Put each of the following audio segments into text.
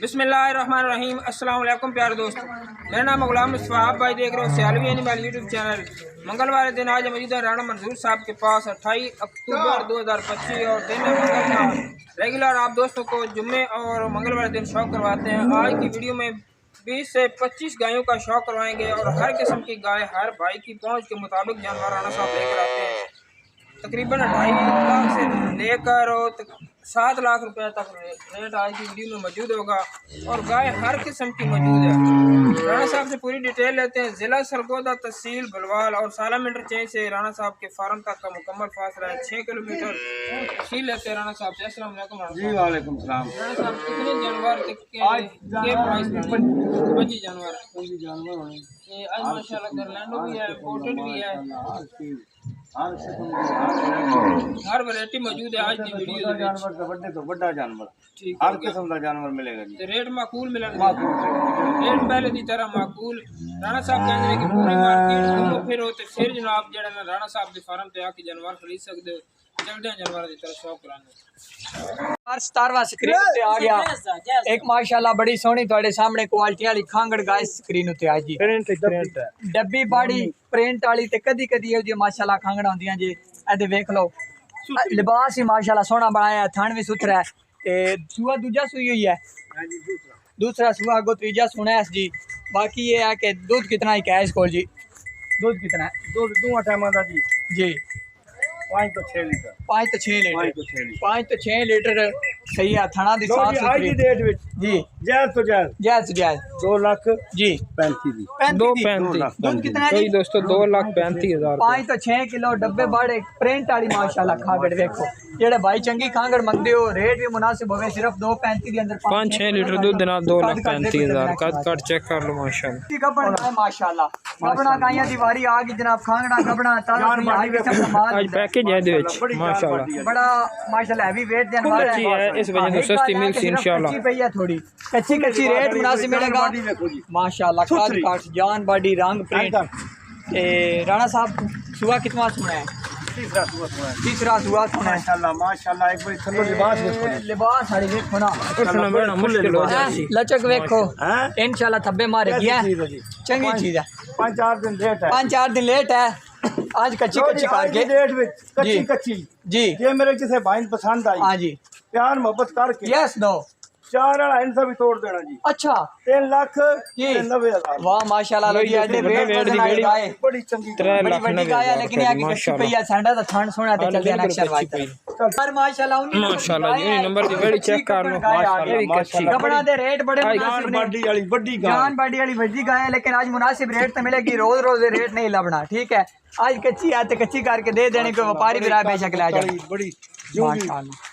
बिस्मिल्लाहिर्रहमानिर्रहीम। अस्सलाम वालेकुम प्यारे दोस्त, मेरा नाम गुलाम मुस्तफ़ा, आप भाई देख रहे हो सियालवी एनिमल यूट्यूब चैनल। मंगलवार दिन आज मौजूद है राणा मंजूर साहब के पास 28 अक्टूबर 2025 और दिन मंगलवार। रेगुलर आप दोस्तों को जुम्मे और मंगलवार दिन शौक करवाते हैं। आज की वीडियो में 20 से 25 गायों का शौक करवाएंगे और हर किस्म की गाय हर भाई की पहुँच के मुताबिक जानवर राणा साहब लेकर आते हैं। तकरीबन 2.5 लाख से लेकर 7 लाख रुपए तक रेट आज की वीडियो में मौजूद होगा और गाय हर किस्म की मौजूद है। राणा साहब से पूरी डिटेल लेते हैं। ज़िला सरगोदा, तहसील बलवाल और सालम इंटरचेंज से राणा साहब के फार्म तक का मुकम्मल फासला है 6 किलोमीटर। तहसील लेते हैं राणा साहब से। अस्सलाम वालेकुम। जी वालेकुम सलाम। राणा साहब कितने जानवर के प्राइस में? 25 जानवर। आज माशाल्लाह गर्लैंडो भी है, पोर्टेड भी है, हर वैरायटी मौजूद है आज की वीडियो में। जानवर तो बड़े तो बड़ा जानवर हर किस्म का जानवर मिलेगा जी। तो रेट माकूल मिलेगा, रेट पहले की तरह माकूल। राणा साहब कहते हैं कि पूरी मार्केट घूमो फिरो तो फिर जनाब जेड़ा ना राणा साहब के फार्म ते आके जानवर खरीद सकते हो। चलते हैं जानवर की तरफ शौक कराने। 17वां स्क्रीन ते आ गया एक माशाल्लाह बड़ी सोहनी तुहाडे सामने क्वालिटी वाली खांगड़ गाय स्क्रीन उत्ते आ जी। प्रिंट डब्बी बाड़ी प्रिंट वाली ते कदी कदी जी माशाल्लाह खांगड़ होंदियां जी। एदे देख लो लिबास ही माशाल्लाह सोहना बनाया है, थन भी सुथरा है ते सुआ दूजा सुई हुई है, दूसरा सुआ अगो तीजा सुना है जी। बाकी ये है कि दूध कितना ही है इसको जी? दूध कितना है? दूध 2 टाइम का जी। जी 5 तो 6 लीटर। 5 तो 6 लीटर। 5 तो 6 लीटर सही है। थाना दी साफ आज की डेट विच जी जायज तो जायज जायज जायज 2 लाख जी 35 दी। 2.35 दूध कितना है जी दोस्तों? 2,35,000। 5 तो 6 किलो डब्बे बाड़े प्रिंट वाली माशाल्लाह खागड़ देखो जेड़े भाई चंगी खागड़ मंगदे हो रेट भी मुनासिब होवे। सिर्फ 2.35 के अंदर 5-6 लीटर दूध देना 2,35,000। कट चेक कर लो माशाल्लाह। कपड़ा है माशाल्लाह। कपड़ा गाइयां दी वारी आ गई जनाब। खांगड़ा कपड़ा आज पैकेज है दे विच माशाल्लाह बड़ा माशाल्लाह हैवी वेट जानवर अच्छी है, इस वजह से सस्ती मिलती इंशाल्लाह। कच्ची पई है थोड़ी कच्ची रेट मुनासिब मिलेगा माशाल्लाह। काट काट जान बॉडी रंग प्रिंट। राणा साहब सुआ कितना सुना है? तीसरा सुआ सुना है। तीसरा सुआ सुना है माशाल्लाह माशाल्लाह। एक बार थल्लो लिबास देखो, लिबास साड़ी देखो ना, उठना बैठना मुश्किल हो जाती। लचक देखो इंशाल्लाह थब्बे मारेगी है, चंगी चीज है। 5-4 दिन लेट है, 5-4 दिन लेट है। आज कच्ची करके डेट विच कच्ची जी जे मेरे किसी भाई पसंद आई हाँ जी प्यार मोहब्बत करके यस नो 4 वाला इनसा भी तोड़ देना जी। अच्छा 3 लाख जी 90,000। वाह माशाल्लाह लो जी। एडे वेट दी बेड़ी बड़ी चंगी 3 बड़ी लाख बड़ी गाय है लेकिन ये कच्ची पई है। सांडा दा थान सोना ते चलदे ना अक्षर वाई पर माशाल्लाह माशाल्लाह जी नंबर दी बेड़ी चेक कर लो माशाल्लाह। कपड़ा दे रेट बड़े मुनासिब ने। बड़ी वाली बड़ी गाय, जान बाडी वाली बड़ी गाय है लेकिन आज मुनासिब रेट तो मिलेगी। रोज रोज रेट नहीं लबना ठीक है। आज कच्ची है तो कच्ची करके दे देने को व्यापारी भी राय बेशक ले जाए। बड़ी माशाल्लाह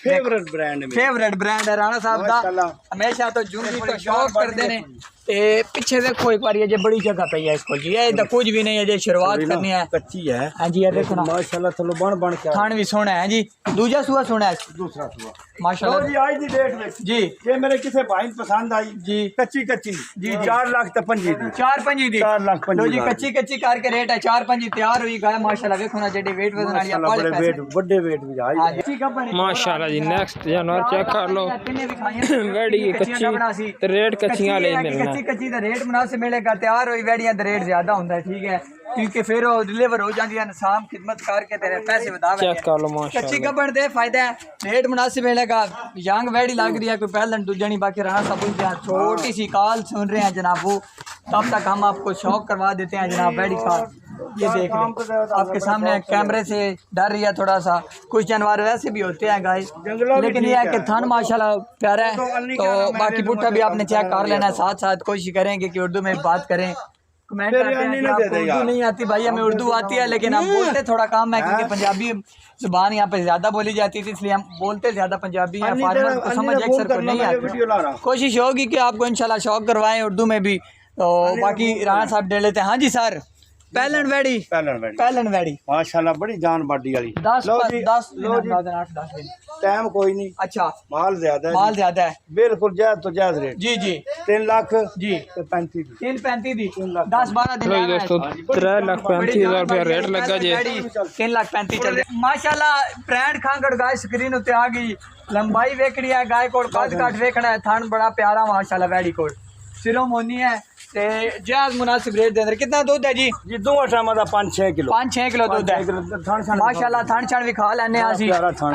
फेवरेट ब्रांड है राणा साहब दा। हमेशा तो जूंगी तो शौक करते ने ते पीछे देखो एक बार ये जे बड़ी जगह पे है इसको जी। ये तो कुछ भी नहीं है, जे शुरुआत करनी है कच्ची है। हां जी ये देखो ना माशाल्लाह चलो बन के थान भी सोना है जी। दूजा सुआ सोना है, दूसरा सुआ माशाल्लाह जी। आज दी डेट में जी ये मेरे किसी भाई पसंद आई जी कच्ची जी 4 लाख ते 25 दी। 4-5 दी 4 लाख 25 लो जी। कच्ची करके रेट है 4-5 तैयार हुई गाय माशाल्लाह। देखो ना जेडे वेट वजन वाली बड़े वेट बड़े वेट भी हां जी ठीक है माशाल्लाह जी। नेक्स्ट जानवर चेक कर लो वेड़ी कच्ची ते रेट कच्चियां ले मिलना। कच्ची दा रेट मुनासिब मिलेगा। तैयार हुई वेड़ियां दा रेट ज्यादा होंदा है ठीक है क्योंकि फिर वो डिलीवर हो जाती है साम खिदमत करके तेरे पैसे बता चेक कर लो माशाल्लाह। कच्ची गबड़ दे फायदा है, रेट मुनासिब मिलेगा। यंग वेड़ी लग रही है कोई पहलन दूजनी बाकी राणा साहब छोटी सी कॉल सुन रहे हैं जनाब वो तब तक हम आपको शौक करवा देते हैं जनाब। वेड़ी का ये देख रहे आपके सामने कैमरे से डर रही है थोड़ा सा। कुछ जानवर वैसे भी होते हैं गाय लेकिन ये है कि थान माशाल्लाह प्यारा है। तो बाकी पुट्ठा भी आपने चेक कर लेना है। साथ साथ कोशिश करेंगे कि उर्दू में बात करें। कमेंट करते हैं कि आपको उर्दू नहीं आती, भाई हमें उर्दू आती है लेकिन हम बोलते थोड़ा कम है क्योंकि पंजाबी जुबान यहाँ पे ज्यादा बोली जाती थी इसलिए हम बोलते ज्यादा पंजाबी हैं। फार्मर को समझ अक्सर को नहीं आती। कोशिश होगी कि आपको इंशाल्लाह शौक करवाएं उर्दू में भी। तो बाकी राणा साहब दे लेते हैं। हाँ जी सर पहलन वैड़ी पहलन वैड़ी पहलन वैड़ी माशाल्लाह बड़ी जान बाडी वाली 10 लो जी 10 लो जी 8-10 दिन टाइम कोई नहीं अच्छा माल ज्यादा है माल ज्यादा है बिल्कुल जायज तो जायज रेट जी जी 3 लाख जी ते 35 दी 335 दी 10-12 दिन लो रहना है। दोस्तों 3,35,000 रुपया रेट लगा जे 3,35,000 चल रहा माशाल्लाह ब्रांड खांगड़ गाय स्क्रीन उत्ते आ गई लंबाई वेखड़ी है गाय कोल कद काट वेखना है थान बड़ा प्यारा माशाल्लाह वैड़ी कोल सिरों मोनी है ते जायज मुनासिब रेट दे अंदर कितना दूध है जी जी दो टाइम दा 5-6 किलो 5-6 किलो दूध है माशाल्लाह थान छान भी खा लेने आसी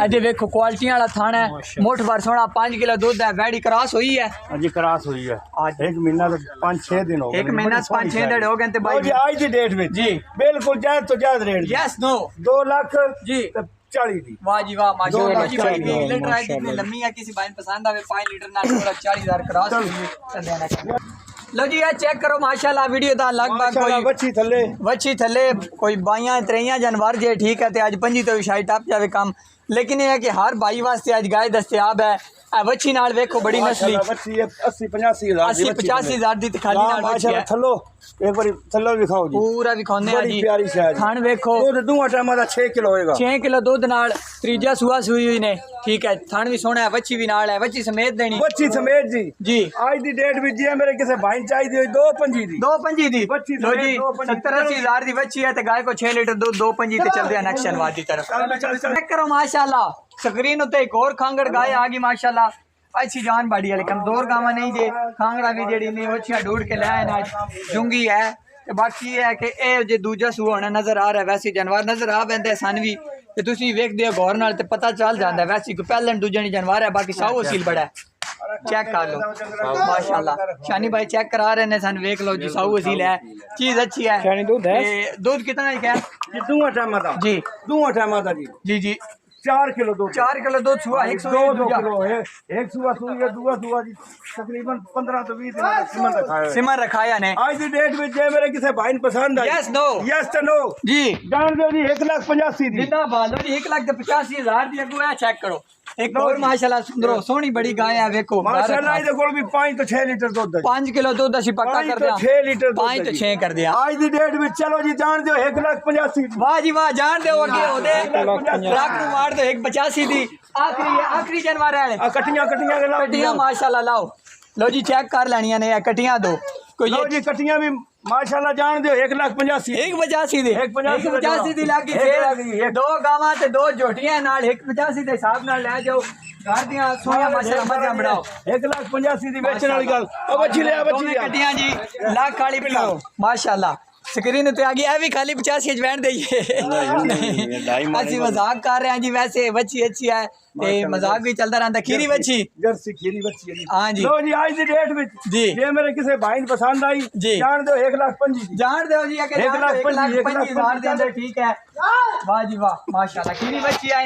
अजे वेखो क्वालिटी वाला थान है मोठ भर सोना 5 किलो दूध है वैड़ी क्रॉस हुई है अजी क्रॉस हुई है आज एक महीना तो 5-6 दिन हो गए एक महीना 5-6 दिन हो गए ते भाई जी आज दी डेट में जी बिल्कुल जायज तो जायज रेट यस नो 2 लाख जी ते 40 दी वाह जी वाह माशाल्लाह जी भाई 2 लाख लीटर है जितनी लंबी है किसी भाई पसंद आवे 5 लीटर ना 40,000 क्रॉस चल देना लो जी ये चेक करो माशाल्लाह वीडियो दा लगभग माशाल्लाह कोई वच्छी थले कोई बाइयां त्रेइयां जानवर जे ठीक है ते आज 25 तो शायद टप जावे काम लेकिन ये है कि हर भाई वास्ते आज गाय दस्तयाब है वच्छी नाल वेखो बड़ी नस्ली बच्ची 80-85 हज़ार 80-85,000 दी खाली नाल वच्छी है थलो एक बारी थलो दिखाओ जी पूरा दिखाने आ जी प्यारी शायद खान वेखो दूध दूआ टाइम दा 6 किलो होएगा 6 किलो दूध नाल त्रीजा सुआ सुई हुई ने ठीक है थान भी सोना है वच्छी भी नाल है वच्छी समेत देनी बच्ची समेत जी जी आज दी डेट भी जी मेरे किसी भाई चाहिए 2.5 दी 2.5 दी वच्छी लो जी समेत 70-80 हज़ार दी वच्छी है ते गाय को 6 लीटर दूध 2.5 ते चलदे हैं नेक्स्ट शनवार दी तरफ चेक करो माशाल्लाह स्क्रीन उत्ते एक और खांगड़ गाय आ गई माशाल्लाह अच्छी जान बाड़ी है कमजोर गावा नहीं जे खांगड़ा भी जेड़ी ने वच्छियां ढूंढ के लाए ना जुंगी है ते बाकी ये है कि ए जे दूजा सूआ होना नजर आ रहा है वैसे जानवर नजर आ पैंदे सन भी ते तुसी वेखदे हो गौर नाल ते पता चल जांदा है वैसे कोई पहलन दूजे नहीं जानवर है बाकी साओ असील बड़ा है चेक कर लो माशाल्लाह शानी भाई चेक करा रहे ने सन वेख लो जी साऊ असील है चीज अच्छी है शानी दूध है दूध कितना है क्या जी दूआ टाइम दा जी दूआ टाइम दा जी जी जी 4 किलो दूध 4 किलो दूध सुआ 100 2 किलो है एक सुआ सुई है दूआ सुआ जी तकरीबन 15 तो 20 दिन का सिमर रखाया सिमर रखाया ने आज दी डेट में जे मेरे किसी भाई ने पसंद आई यस नो यस तो नो जी जान दो जी 1,85,000 दी जिंदा बालो जी 1,85,000 दी अगू है चेक करो एक और माशाल्लाह सुंदरो सोनी बड़ी गाय है देखो माशाल्लाह इदे कोल भी 5 तो 6 लीटर दूध है 5 किलो दूध ਅਸੀਂ ਪੱਕਾ ਕਰ ਦਿਆਂ 6 लीटर 5 तो 6 कर दिया आज दी डेट में चलो जी जान दो 1,85,000 वाह जी वाह जान दे ਅੱਗੇ ਉਹਦੇ ਲੱਖ ਨੂੰ ਮਾਰ ਦੋ 185 ਦੀ ਆਖਰੀ ਜਾਨਵਰ ਹੈ कटियां कटियां के लाओ ਕਟੀਆਂ ਮਾਸ਼ਾਅੱਲਾ ਲਾਓ ਲੋ ਜੀ ਚੈੱਕ ਕਰ ਲੈਣੀਆਂ ਨੇ ਇਹ ਕਟੀਆਂ ਦੋ ਕੋਈ लो जी कटियां भी माशाल्लाह जान दो 1,85,000 185 ਦੀ 185 ਦੀ ਲੱਗੀ ਫੇਰ ਦੋ ਗਾਵਾਂ ਤੇ ਦੋ ਝੋਟੀਆਂ ਨਾਲ 185 ਦੇ ਹਿਸਾਬ ਨਾਲ ਲੈ ਜਾਓ घर दियां सोनिया माशाल्लाह मजा बढ़ाओ 1,85,000 दी बेचने वाली गल अब अच्छी ले बच्ची कटियां जी लाख खाली पिलाओ माशाल्लाह स्क्रीन पे आ गई है भी खाली 85 जवैन दईए असि मजाक कर रहे हैं जी वैसे बच्ची अच्छी है ते मजाक भी चलता रहता खीरी बच्ची जर्सी खीरी बच्ची है हां जी लो जी आज दी डेट में जी ये मेरे किसी भाई ने पसंद आई जी जान दो 1,25,000 जान दो जी 1,25,000 दे अंदर ठीक है वाह जी वाह माशाल्लाह खीरी बच्ची है